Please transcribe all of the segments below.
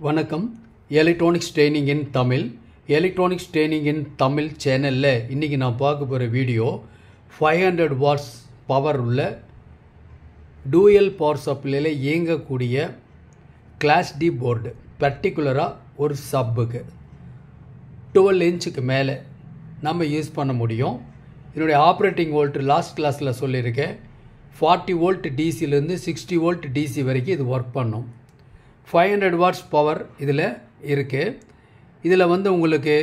வணக்கம். Electronics training in Tamil. Electronics training in Tamil சேனலில் இன்றைக்கி நான் பார்க்க போகிற வீடியோ 500 வாட்ஸ் பவர் உள்ள டூயல் பவர் சப்ளையில் இயங்கக்கூடிய கிளாஸ் டி போர்டு, பர்டிகுலராக ஒரு சப்புக்கு 12 இன்ச்சுக்கு மேலே நம்ம யூஸ் பண்ண முடியும். இதனுடைய ஆப்ரேட்டிங் வோல்ட் லாஸ்ட் கிளாஸில் சொல்லியிருக்கேன். 40 வோல்ட் டிசிலேருந்து 60 வோல்ட் டிசி வரைக்கும் இது ஒர்க் பண்ணும். 500 வாட்ஸ் பவர் இதில் இருக்குது. இதில் உங்களுக்கு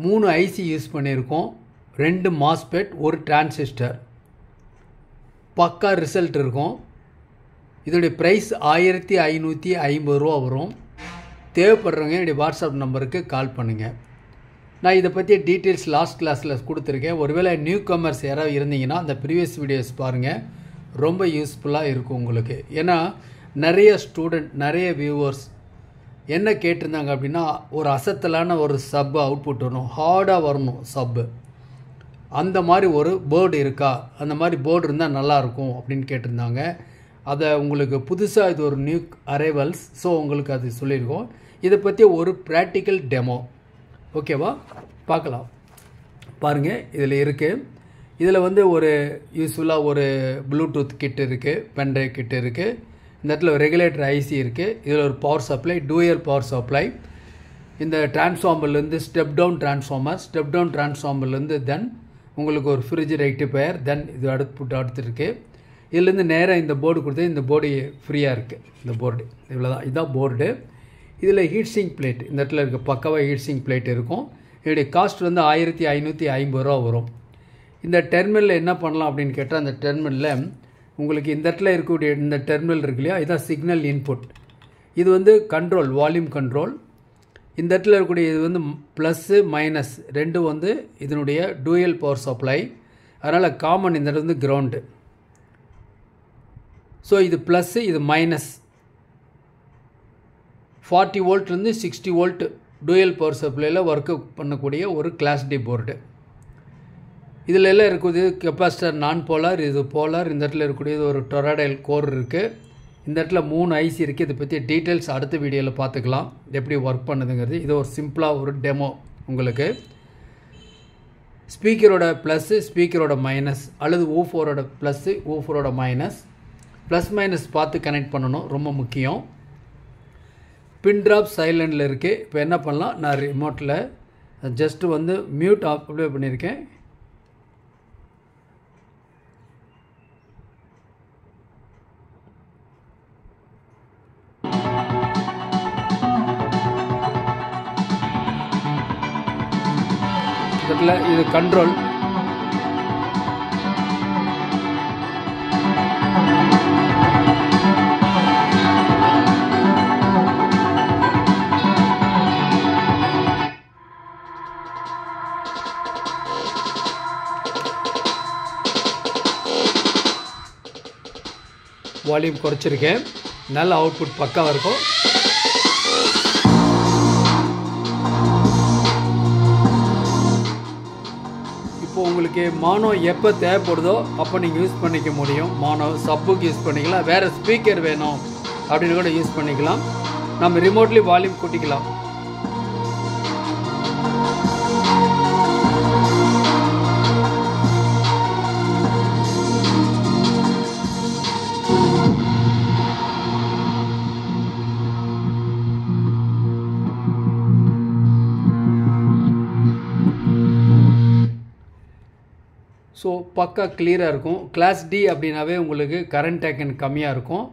3 ஐசி யூஸ் பண்ணியிருக்கோம், 2 மாஸ்பெட், ஒரு டிரான்சிஸ்டர். பக்கா ரிசல்ட் இருக்கும். இதோடைய ப்ரைஸ் 1550 ரூபா வரும். தேவைப்படுறவங்க என்னுடைய வாட்ஸ்அப் நம்பருக்கு கால் பண்ணுங்கள். நான் இதை பற்றி டீட்டெயில்ஸ் லாஸ்ட் கிளாஸில் கொடுத்துருக்கேன். ஒருவேளை நியூ கமர்ஸ் யாராவது இருந்தீங்கன்னா அந்த ப்ரீவியஸ் வீடியோஸ் பாருங்கள், ரொம்ப யூஸ்ஃபுல்லாக இருக்கும் உங்களுக்கு. ஏன்னா நிறைய ஸ்டூடெண்ட், நிறைய வியூவர்ஸ் என்ன கேட்டிருந்தாங்க அப்படின்னா, ஒரு அசத்தலான ஒரு சப்பு அவுட்புட் வரணும், ஹார்டாக வரணும் சப்பு, அந்த மாதிரி ஒரு போர்டு இருக்கா, அந்த மாதிரி போர்டு இருந்தால் நல்லாயிருக்கும் அப்படின்னு கேட்டிருந்தாங்க. அதை உங்களுக்கு புதுசாக இது ஒரு நியூ அரைவல்ஸ், ஸோ உங்களுக்கு அது சொல்லியிருக்கோம். இதை பற்றி ஒரு ப்ராக்டிக்கல் டெமோ, ஓகேவா, பார்க்கலாம். பாருங்கள், இதில் இருக்குது. இதில் ஒரு யூஸ்ஃபுல்லாக ஒரு ப்ளூடூத் கிட் இருக்குது, பென்ட்ரைவ் கிட் இருக்குது. இந்த இடத்துல ஒரு ரெகுலேட்டர் ஐசி இருக்குது. இதில் ஒரு power supply, dual power supply. இந்த டிரான்ஸ்ஃபார்மர்லேருந்து ஸ்டெப் டவுன் டிரான்ஸ்ஃபார்மர்லேருந்து தென் உங்களுக்கு ஒரு ஃப்ரிட்ஜ் ரெக்டிஃபயர், தென் இது அடுத்து இருக்குது. இதுலேருந்து நேராக இந்த போர்டு கொடுத்து இந்த போர்டு ஃப்ரீயாக இருக்குது. இந்த போர்டு இவ்வளோதான், இதுதான் போர்டு. இதில் ஹீட் சிங்க் பிளேட் இந்த இடத்துல இருக்குது, பக்காவாக ஹீட் சிங்க் பிளேட் இருக்கும். இதோடைய காஸ்ட் 1550 ரூபா வரும். இந்த டெர்மினலில் என்ன பண்ணலாம் அப்படின்னு கேட்டால், அந்த டெர்மினலில் உங்களுக்கு இந்த இடத்துல இருக்கக்கூடிய இந்த டெர்மினல் இருக்கு இல்லையா, இதுதான் சிக்னல் இன்புட். இது கண்ட்ரோல், வால்யூம் கண்ட்ரோல். இந்த இடத்துல இருக்கக்கூடிய இது ப்ளஸ்ஸு மைனஸ் ரெண்டும் இதனுடைய டூயல் பவர் சப்ளை. அதனால் காமன் இந்த இடத்துல கிரவுண்டு. ஸோ இது ப்ளஸ்ஸு, இது மைனஸ். 40 வோல்ட்லேருந்து 60 வோல்ட் டூயல் பவர் சப்ளையில் ஒர்க்கு பண்ணக்கூடிய ஒரு கிளாஸ் டி போர்டு. இதில் எல்லாம் இருக்குது கெப்பாசிட்டர், நான் போலார், இது போலார். இந்த இடத்துல இருக்கக்கூடியது ஒரு டொராடைல் கோர் இருக்குது. இந்த இடத்துல 3 ஐசி இருக்குது. இதை பற்றி டீட்டெயில்ஸ் அடுத்த வீடியோவில் பார்த்துக்கலாம், எப்படி ஒர்க் பண்ணுதுங்கிறது. இது ஒரு சிம்பிளாக ஒரு டெமோ உங்களுக்கு. ஸ்பீக்கரோட ப்ளஸ்ஸு, ஸ்பீக்கரோட மைனஸ், அல்லது ஊஃபோரோட ப்ளஸ்ஸு, ஊஃபோரோட மைனஸ். ப்ளஸ் மைனஸ் பார்த்து கனெக்ட் பண்ணணும், ரொம்ப முக்கியம். பின் ட்ராப் சைலண்டில் இருக்குது. இப்போ என்ன பண்ணலாம், நான் ரிமோட்டில் ஜஸ்ட்டு மியூட் அப்ளை பண்ணியிருக்கேன். இது கண்ட்ரோல். வால்யூம் குறைச்சிருக்கேன், நல்ல அவுட்புட் பக்காவாக இருக்கும். உங்களுக்கு மானோ எப்போ தேவைப்படுதோ அப்போ நீங்கள் யூஸ் பண்ணிக்க முடியும். மானோ சப்புக்கு யூஸ் பண்ணிக்கலாம், வேறு ஸ்பீக்கர் வேணும் அப்படின்னு கூட யூஸ் பண்ணிக்கலாம். நம்ம ரிமோட்லி வால்யூம் கூட்டிக்கலாம். ஸோ பக்கா கிளியராக இருக்கும். கிளாஸ் டி அப்படின்னாவே உங்களுக்கு கரண்ட் டேக்கன் கம்மியாக இருக்கும்,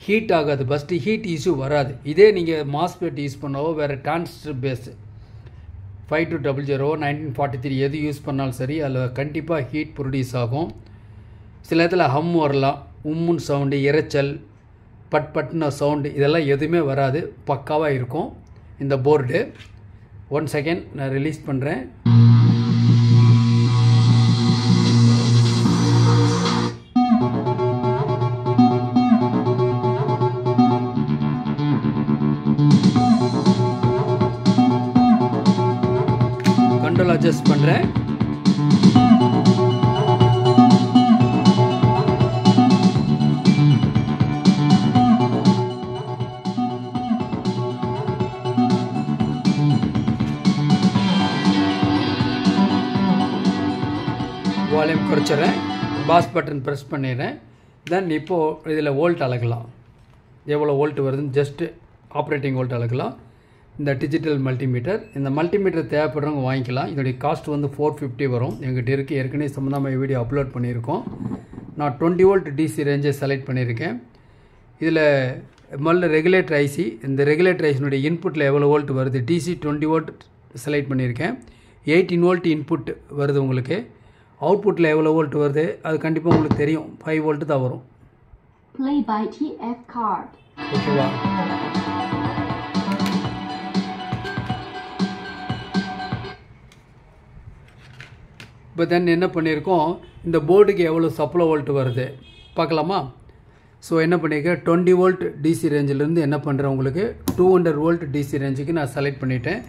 ஹீட் ஆகாது, ஃபஸ்ட்டு ஹீட் இஷ்யூ வராது. இதே நீங்கள் மாஸ்பெட் யூஸ் பண்ணவோ, வேறு டிரான்சிஸ்டர் பேஸு 5200 1943 எது யூஸ் பண்ணாலும் சரி, அதில் கண்டிப்பாக ஹீட் ப்ரொடியூஸ் ஆகும். சில இடத்துல ஹம் வரலாம், உம்முன்னு சவுண்டு, இரைச்சல், பட்னு சவுண்டு, இதெல்லாம் எதுவுமே வராது, பக்காவாக இருக்கும் இந்த போர்டு. 1 செகண்ட் நான் ரிலீஸ் பண்ணுறேன். கண்ட்ரோல் அட்ஜஸ்ட் பண்ணுறேன். வால்யூம் குறைச்சிட்றேன், பாஸ் பட்டன் ப்ரெஸ் பண்ணிடுறேன். தென் இப்போது இதில் வோல்ட் அளக்கலாம், எவ்வளோ வோல்ட் வருதுன்னு ஜஸ்ட்டு ஆப்ரேட்டிங் வோல்ட் அளக்கலாம். இந்த டிஜிட்டல் மல்டிமீட்டர், இந்த மல்டிமீட்டர் தேவைப்படுறவங்க வாங்கிக்கலாம். இதோடைய காஸ்ட் வந்து 450 வரும். எங்கிட்ட இருக்குது, ஏற்கனவே சம்மந்தமாக வீடியோ அப்லோட் பண்ணியிருக்கோம். நான் 20 வோல்ட் டிசி ரேஞ்சை செலக்ட் பண்ணியிருக்கேன். இதில் முதல்ல ரெகுலேட்டர் ஐசி, இந்த ரெகுலேட்டர் ஐசினுடைய இன்புட்டில் எவ்வளோ வோல்ட் வருது, டிசி 20 வோல்ட் செலக்ட் பண்ணியிருக்கேன். 18 வோல்ட் இன்புட் வருது உங்களுக்கு. அவுட்புட்டில் எவ்வளோ வோல்ட் வருது அது கண்டிப்பாக உங்களுக்கு தெரியும், 5 வோல்ட் தான் வரும். Play by TF card. ஓகேவா? இப்போ தென் என்ன பண்ணியிருக்கோம், இந்த போர்டுக்கு எவ்வளோ சப்ளை வோல்ட் வருது பார்க்கலாமா? ஸோ என்ன பண்ணியிருக்கேன், 20 வோல்ட் டிசி ரேஞ்சிலேருந்து என்ன பண்ணுறேன், உங்களுக்கு 200 வோல்ட் டிசி ரேஞ்சுக்கு நான் செலக்ட் பண்ணிட்டேன்.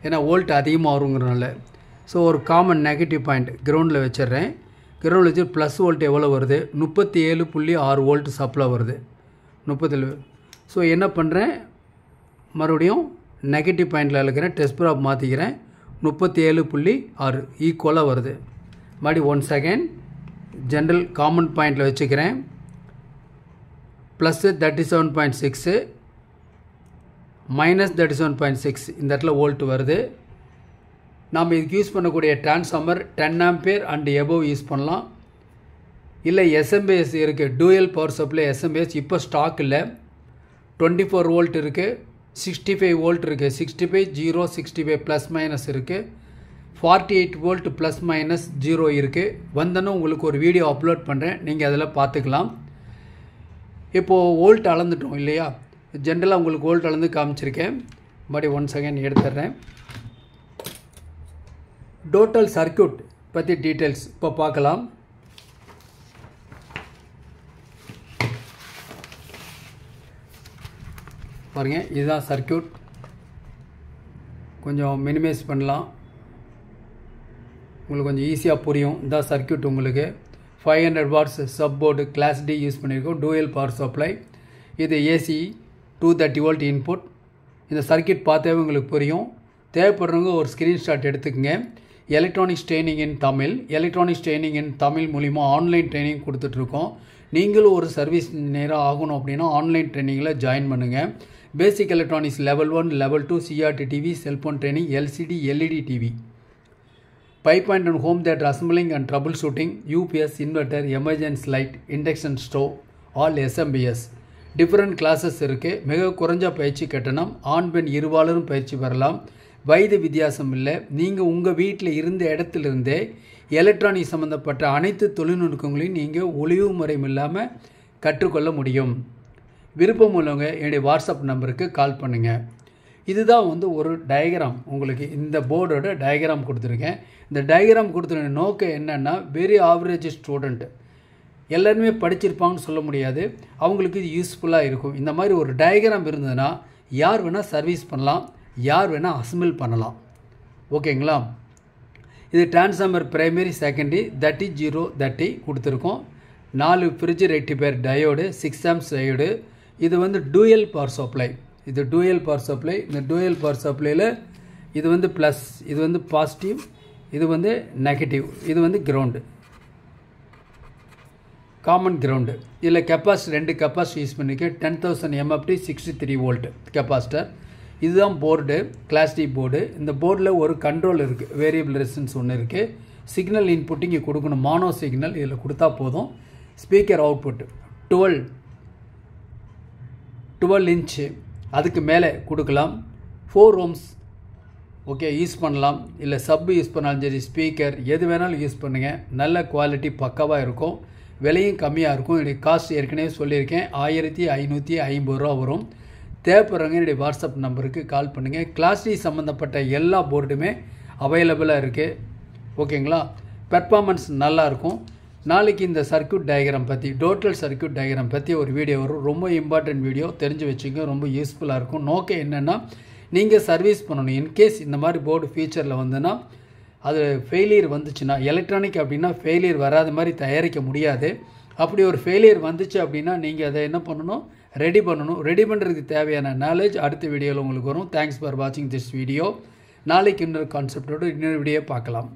ஏன்னா வோல்ட் அதிகமாக வருங்கிறனால. ஸோ ஒரு காமன் நெகட்டிவ் பாயிண்ட் கிரவுண்டில் வச்சிடுறேன். கிரவுண்டில் வச்சு ப்ளஸ் வோல்ட் எவ்வளோ வருது, 37.6 வோல்ட் சப்ளை வருது. 37. ஸோ என்ன பண்ணுறேன், மறுபடியும் நெகட்டிவ் பாயிண்டில் இருக்கிறேன், டெஸ்ட் ப்ராப் மாற்றிக்கிறேன். 37.6 ஈக்குவலாக வருது. மறுபடியும் 1 செகண்ட் ஜென்ரல் காமன் பாயிண்டில் வச்சுக்கிறேன். ப்ளஸ்ஸு 37.6 மைனஸ் 37.6 இந்த இடத்துல வோல்ட் வருது. நாம் இதுக்கு யூஸ் பண்ணக்கூடிய transformer 10 ampere and above use பண்ணலாம். இல்லை எஸ்எம்பிஎஸ் இருக்குது, டூயல் பவர் சப்ளை எஸ்எம்பிஎஸ் இப்போ ஸ்டாக் இல்லை. 24 வோல்ட் இருக்குது, 65 வோல்ட் இருக்குது, 65 0 65 ப்ளஸ் மைனஸ் இருக்குது, 48 வோல்ட் ப்ளஸ் மைனஸ் 0 இருக்குது. வந்தோன்னு உங்களுக்கு ஒரு வீடியோ அப்லோட் பண்ணுறேன், நீங்கள் அதில் பார்த்துக்கலாம். இப்போது வோல்ட் அளந்துட்டோம் இல்லையா, ஜென்ரலாக உங்களுக்கு வோல்ட் அளந்து காமிச்சிருக்கேன். மறுபடியும் 1 செகண்ட் எடுத்துடுறேன். டோட்டல் சர்க்யூட் பற்றி டீட்டெயில்ஸ் இப்போ பார்க்கலாம். பாருங்கள், இதுதான் சர்க்யூட். கொஞ்சம் மினிமைஸ் பண்ணலாம், உங்களுக்கு கொஞ்சம் ஈஸியாக புரியும். இதான் சர்க்யூட். உங்களுக்கு 500 watts sub board class D use பண்ணியிருக்கோம், டூயல் பவர் சப்ளை. இது ஏசி 230 வோல்ட் இன்புட். இந்த சர்க்யூட் பார்த்தாவே உங்களுக்கு புரியும். தேவைப்படுறவங்க ஒரு ஸ்க்ரீன்ஷாட் எடுத்துக்கங்க. Electronics training in Tamil, electronics training in Tamil மூலிமா ஆன்லைன் ட்ரைனிங் கொடுத்துட்ருக்கோம். நீங்களும் ஒரு சர்வீஸ் நேராக ஆகணும் அப்படின்னா ஆன்லைன் ட்ரைனிங்கில் ஜாயின் பண்ணுங்கள். Basic electronics level 1 level 2 CRT TV, cellphone training, LCD LED TV, pipe and home theatre assembling and troubleshooting, UPS, inverter, emergency light, induction stove, all SMPS. Different classes இருக்குது. மிக குறைஞ்ச பயிற்சி கட்டணம். ஆண் பெண் இருபாலரும் பயிற்சி பெறலாம். வயது வித்தியாசம் இல்லை. நீங்கள் உங்கள் வீட்டில் இருந்த இடத்துலேருந்தே எலக்ட்ரானிக் சம்மந்தப்பட்ட அனைத்து தொழில்நுட்பங்களையும் நீங்கள் ஒளிவு முறையும் இல்லாமல் கற்றுக்கொள்ள முடியும். விருப்பம் உள்ளவங்க என்னுடைய வாட்ஸ்அப் நம்பருக்கு கால் பண்ணுங்கள். இதுதான் வந்து ஒரு டயக்ராம், உங்களுக்கு இந்த போர்டோட டயக்ராம் கொடுத்துருக்கேன். இந்த டயக்ராம் கொடுத்துருக்க நோக்கம் என்னென்னா, வெரி ஆவரேஜ் ஸ்டூடெண்ட் எல்லாருமே படிச்சிருப்பாங்கன்னு சொல்ல முடியாது, அவங்களுக்கு இது யூஸ்ஃபுல்லாக இருக்கும். இந்த மாதிரி ஒரு டயக்ராம் இருந்ததுன்னா யார் வேணால் சர்வீஸ் பண்ணலாம், யார் வேணால் அசம்பிள் பண்ணலாம். ஓகேங்களா? இது டிரான்ஸ்ஃபார்மர் பிரைமரி செகண்டரி 30 0 30 கொடுத்துருக்கோம். 4 fridge rectifier diode, 6 amps diode. இது வந்து டூயல் பவர் சப்ளை. இது டூயல் பவர் சப்ளை. இந்த டூயல் பவர் சப்ளையில் இது வந்து ப்ளஸ், இது வந்து பாசிட்டிவ், இது வந்து நெகட்டிவ், இது வந்து கிரவுண்டு, காமன் கிரவுண்டு. இதில் கெப்பாசிட்டர் 2 கெப்பாசிட்டர் யூஸ் பண்ணிக்க 10,000 MFT 63 வோல்ட் கெப்பாசிட்டர். இதுதான் போர்டு, கிளாஸ் டி போர்டு. இந்த போர்டில் ஒரு கண்ட்ரோல் இருக்குது, வேரியபிள் ரெசிஸ்டன்ஸ் ஒன்று இருக்குது. சிக்னல் இன்புட் இங்கே கொடுக்கணும், மானோ சிக்னல் இதில் கொடுத்தா போதும். ஸ்பீக்கர் அவுட்புட் 12 இன்ச்சு, அதுக்கு மேலே கொடுக்கலாம். 4 ohms ஓகே யூஸ் பண்ணலாம். இல்லை சப் யூஸ் பண்ணாலும் சரி, ஸ்பீக்கர் எது வேணாலும் யூஸ் பண்ணுங்கள். நல்ல குவாலிட்டி பக்காவாக இருக்கும், விலையும் கம்மியாக இருக்கும். என்னுடைய காஸ்ட் ஏற்கனவே சொல்லியிருக்கேன், 1550 ரூபா வரும். தேவைப்படுறவங்க என்னுடைய வாட்ஸ்அப் நம்பருக்கு கால் பண்ணுங்கள். கிளாஸ் டி சம்மந்தப்பட்ட எல்லா போர்டுமே அவைலபிளாக இருக்குது. ஓகேங்களா? பெர்ஃபார்மன்ஸ் நல்லாயிருக்கும். நாளைக்கு இந்த சர்க்யூட் டயக்ராம் பற்றி, டோட்டல் சர்க்யூட் டயக்ராம் பற்றி ஒரு வீடியோ வரும். ரொம்ப இம்பார்ட்டன்ட் வீடியோ, தெரிஞ்சு வச்சுங்க, ரொம்ப யூஸ்ஃபுல்லாக இருக்கும். நோக்கம் என்னென்னா, நீங்கள் சர்வீஸ் பண்ணணும். இன்கேஸ் இந்த மாதிரி போர்டு ஃபியூச்சரில் வந்துன்னா, அது ஃபெயிலியர் வந்துச்சுன்னா, எலக்ட்ரானிக் அப்படின்னா ஃபெயிலியர் வராத மாதிரி தயாரிக்க முடியாது. அப்படி ஒரு ஃபெயிலியர் வந்துச்சு அப்படின்னா நீங்கள் அதை என்ன பண்ணணும், ரெடி பண்ணணும். ரெடி பண்ணுறதுக்கு தேவையான நாலேஜ் அடுத்த வீடியோவில் உங்களுக்கு வரும். தேங்க்ஸ் ஃபார் வாட்சிங் திஸ் வீடியோ. நாளைக்கு இன்னொரு கான்செப்டோடு இன்னொரு வீடியோ பார்க்கலாம்.